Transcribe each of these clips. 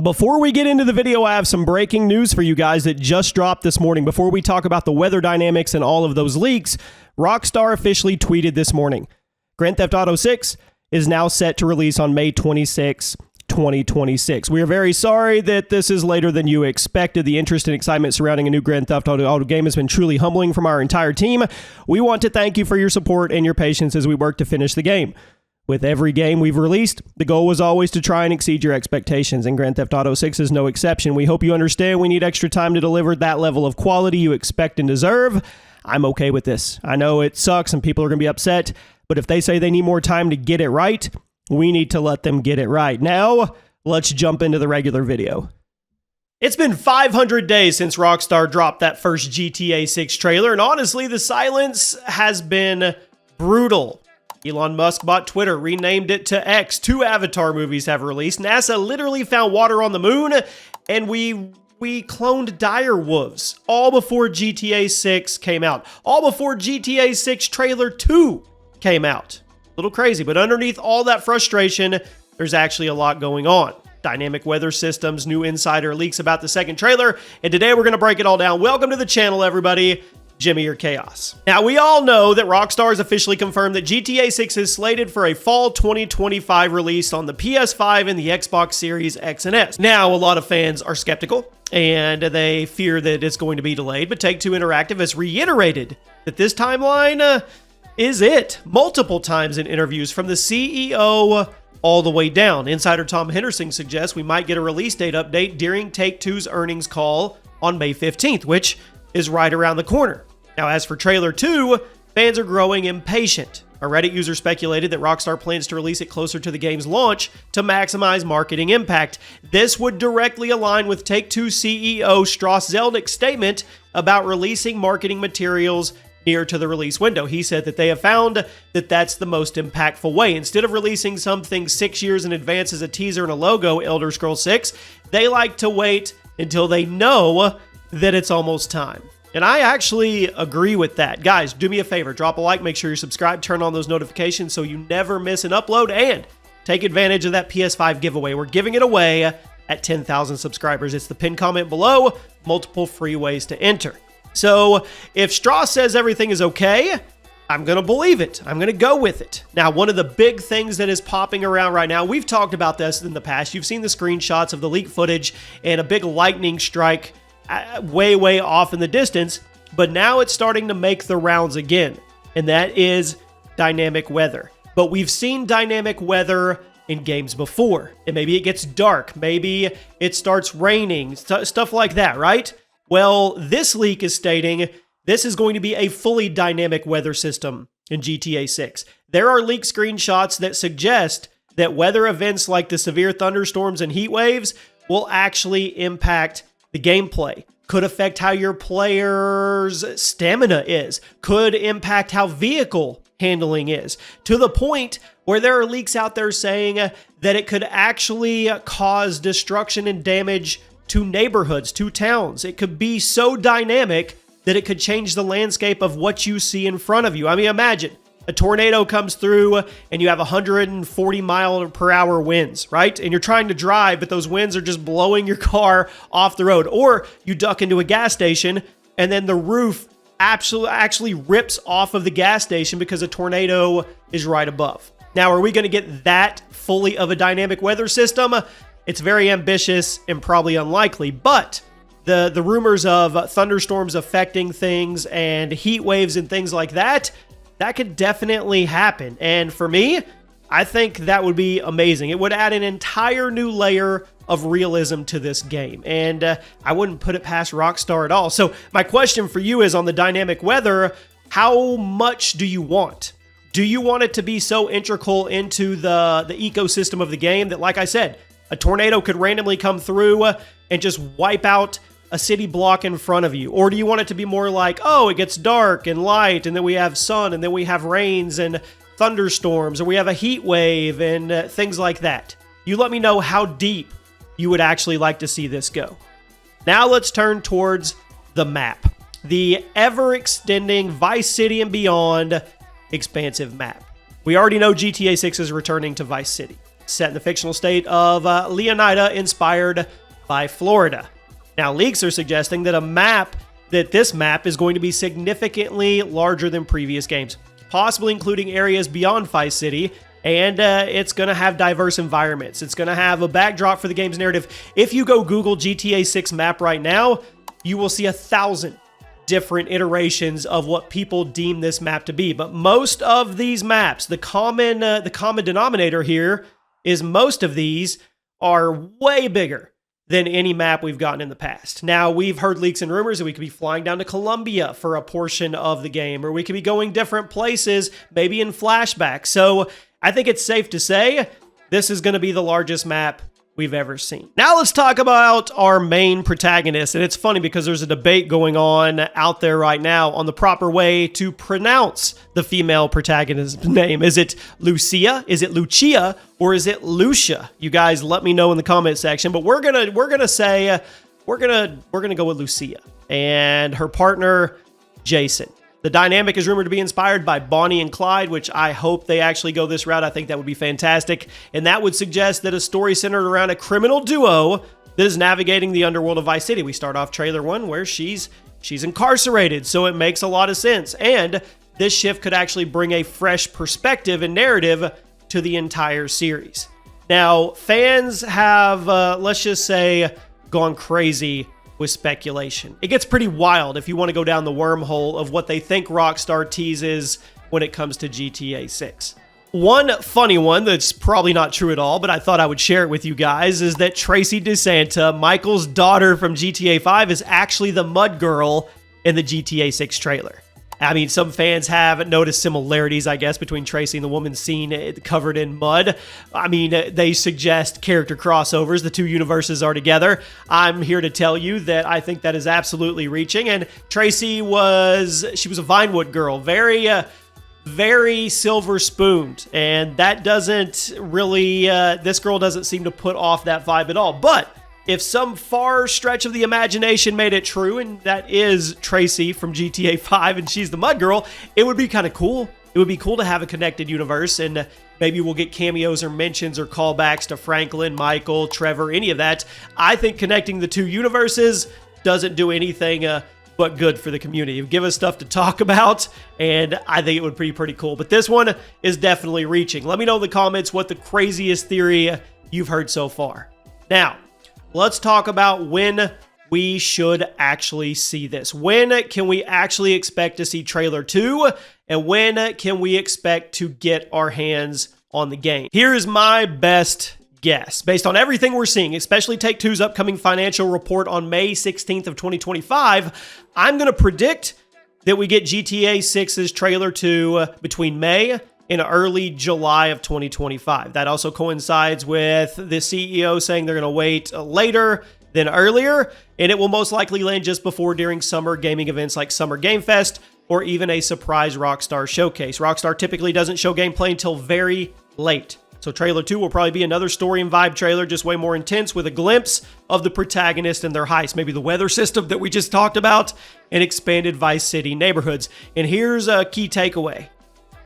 Before we get into the video, I have some breaking news for you guys that just dropped this morning. Before we talk about the weather dynamics and all of those leaks, Rockstar officially tweeted this morning. Grand Theft Auto 6 is now set to release on May 26, 2026. We are very sorry that this is later than you expected. The interest and excitement surrounding a new Grand Theft Auto game has been truly humbling from our entire team. We want to thank you for your support and your patience as we work to finish the game. With every game we've released, the goal was always to try and exceed your expectations, and Grand Theft Auto 6 is no exception. We hope you understand we need extra time to deliver that level of quality you expect and deserve. I'm okay with this. I know it sucks and people are going to be upset, but if they say they need more time to get it right, we need to let them get it right. Now, let's jump into the regular video. It's been 500 days since Rockstar dropped that first GTA 6 trailer, and honestly, the silence has been brutal. Elon Musk bought Twitter, renamed it to X. 2 Avatar movies have released. NASA literally found water on the moon, and we cloned dire wolves all before GTA 6 came out. All before GTA 6 trailer 2 came out. A little crazy, but underneath all that frustration, there's actually a lot going on. Dynamic weather systems, new insider leaks about the second trailer, and today we're going to break it all down. Welcome to the channel, everybody. Jimmy or Chaos. Now, we all know that Rockstar has officially confirmed that GTA 6 is slated for a fall 2025 release on the PS5 and the Xbox Series X and S. Now, a lot of fans are skeptical, and they fear that it's going to be delayed, but Take-Two Interactive has reiterated that this timeline is it multiple times in interviews from the CEO all the way down. Insider Tom Henderson suggests we might get a release date update during Take-Two's earnings call on May 15th, which is right around the corner. Now, as for trailer 2, fans are growing impatient. A Reddit user speculated that Rockstar plans to release it closer to the game's launch to maximize marketing impact. This would directly align with Take-Two CEO Strauss Zelnick's statement about releasing marketing materials near to the release window. He said that they have found that that's the most impactful way. Instead of releasing something 6 years in advance as a teaser and a logo, Elder Scrolls 6, they like to wait until they know that it's almost time. And I actually agree with that. Guys, do me a favor, drop a like, make sure you're subscribed, turn on those notifications so you never miss an upload, and take advantage of that PS5 giveaway. We're giving it away at 10,000 subscribers. It's the pinned comment below, multiple free ways to enter. So if Strauss says everything is okay, I'm going to believe it. I'm going to go with it. Now, one of the big things that is popping around right now, we've talked about this in the past. You've seen the screenshots of the leaked footage and a big lightning strike way off in the distance, but now it's starting to make the rounds again, and that is dynamic weather. But we've seen dynamic weather in games before, and maybe it gets dark, maybe it starts raining, stuff like that, right? Well, this leak is stating this is going to be a fully dynamic weather system in GTA 6. There are leaked screenshots that suggest that weather events like the severe thunderstorms and heat waves will actually impact the gameplay, could affect how your player's stamina is, could impact how vehicle handling is, to the point where there are leaks out there saying that it could actually cause destruction and damage to neighborhoods, to towns. It could be so dynamic that it could change the landscape of what you see in front of you. I mean, imagine a tornado comes through and you have 140 mile per hour winds, right? And you're trying to drive, but those winds are just blowing your car off the road. Or you duck into a gas station and then the roof actually rips off of the gas station because a tornado is right above. Now, are we going to get that fully of a dynamic weather system? It's very ambitious and probably unlikely, but the rumors of thunderstorms affecting things and heat waves and things like that, that could definitely happen. And for me, I think that would be amazing. It would add an entire new layer of realism to this game. And I wouldn't put it past Rockstar at all. So my question for you is on the dynamic weather, how much do you want? Do you want it to be so integral into the ecosystem of the game that, like I said, a tornado could randomly come through and just wipe out a city block in front of you? Or do you want it to be more like, oh, it gets dark and light, and then we have sun, and then we have rains and thunderstorms, or we have a heat wave and things like that? You let me know how deep you would actually like to see this go. Now let's turn towards the map. The ever-extending Vice City and beyond expansive map. We already know GTA 6 is returning to Vice City. set in the fictional state of Leonida, inspired by Florida. Now, leaks are suggesting that this map is going to be significantly larger than previous games, possibly including areas beyond Vice City, and it's going to have diverse environments. It's going to have a backdrop for the game's narrative. If you go Google GTA 6 map right now, you will see 1,000 different iterations of what people deem this map to be. But most of these maps, the common denominator here is most of these are way bigger than any map we've gotten in the past. Now, we've heard leaks and rumors that we could be flying down to Colombia for a portion of the game, or we could be going different places, maybe in flashback. So I think it's safe to say this is going to be the largest map we've ever seen. Now let's talk about our main protagonist. And it's funny because there's a debate going on out there right now on the proper way to pronounce the female protagonist's name. Is it Lucia? Is it Lucia? Or is it Lucia? You guys let me know in the comment section. But we're gonna go with Lucia and her partner Jason. The dynamic is rumored to be inspired by Bonnie and Clyde, which I hope they actually go this route. I think that would be fantastic. And that would suggest that a story centered around a criminal duo that is navigating the underworld of Vice City. We start off trailer 1 where she's incarcerated, so it makes a lot of sense. And this shift could actually bring a fresh perspective and narrative to the entire series. Now, fans have, let's just say, gone crazy with speculation. It gets pretty wild if you want to go down the wormhole of what they think Rockstar teases when it comes to GTA 6. One funny one that's probably not true at all, but I thought I would share it with you guys, is that Tracy DeSanta, Michael's daughter from GTA 5, is actually the mud girl in the GTA 6 trailer. I mean, some fans have noticed similarities, I guess, between Tracy and the woman seen covered in mud. I mean, they suggest character crossovers. The two universes are together. I'm here to tell you that I think that is absolutely reaching. And Tracy was a Vinewood girl, very silver spooned. And that doesn't really, this girl doesn't seem to put off that vibe at all. But if some far stretch of the imagination made it true, and that is Tracy from GTA 5 and she's the mud girl, it would be kind of cool. It would be cool to have a connected universe, and maybe we'll get cameos or mentions or callbacks to Franklin, Michael, Trevor, any of that. I think connecting the two universes doesn't do anything but good for the community. Give us stuff to talk about, and I think it would be pretty cool. But this one is definitely reaching. Let me know in the comments what the craziest theory you've heard so far. Now, let's talk about when we should actually see this. When can we actually expect to see trailer 2? And when can we expect to get our hands on the game? Here's my best guess. Based on everything we're seeing, especially Take-Two's upcoming financial report on May 16th of 2025, I'm going to predict that we get GTA 6's trailer 2 between May in early July of 2025. That also coincides with the CEO saying they're going to wait later than earlier, and it will most likely land just before during summer gaming events like Summer Game Fest or even a surprise Rockstar showcase. Rockstar typically doesn't show gameplay until very late. So trailer 2 will probably be another story and vibe trailer, just way more intense, with a glimpse of the protagonist and their heist, maybe the weather system that we just talked about, and expanded Vice City neighborhoods. And here's a key takeaway.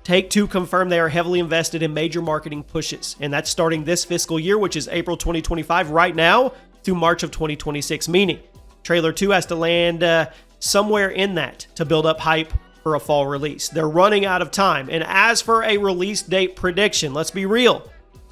Take-Two confirmed they are heavily invested in major marketing pushes, and that's starting this fiscal year, which is April 2025 right now, through March of 2026, meaning trailer 2 has to land somewhere in that to build up hype for a fall release. They're running out of time, and as for a release date prediction, let's be real.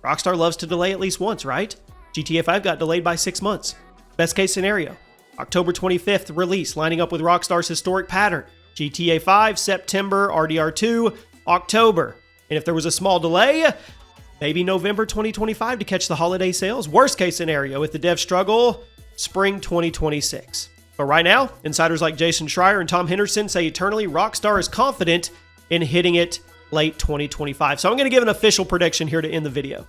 Rockstar loves to delay at least once, right? GTA 5 got delayed by 6 months. Best case scenario, October 25th release, lining up with Rockstar's historic pattern. GTA 5, September, RDR 2, October. And if there was a small delay, maybe November 2025 to catch the holiday sales. Worst case scenario, if the devs struggle, spring 2026. But right now, insiders like Jason Schreier and Tom Henderson say eternally Rockstar is confident in hitting it late 2025. So I'm going to give an official prediction here to end the video.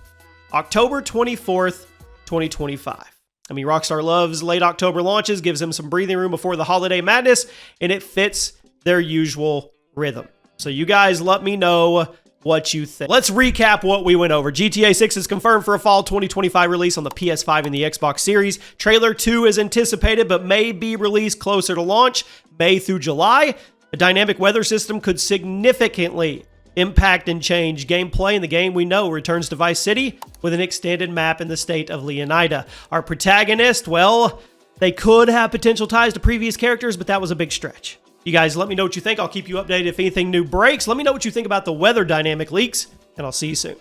October 24th, 2025. I mean, Rockstar loves late October launches, gives them some breathing room before the holiday madness, and it fits their usual rhythm. So you guys let me know what you think. Let's recap what we went over. GTA 6 is confirmed for a fall 2025 release on the PS5 and the Xbox Series. Trailer 2 is anticipated, but may be released closer to launch, May through July. A dynamic weather system could significantly impact and change gameplay in the game we know returns to Vice City with an extended map in the state of Leonida. Our protagonist, well, they could have potential ties to previous characters, but that was a big stretch. You guys, let me know what you think. I'll keep you updated if anything new breaks. Let me know what you think about the weather dynamic leaks, and I'll see you soon.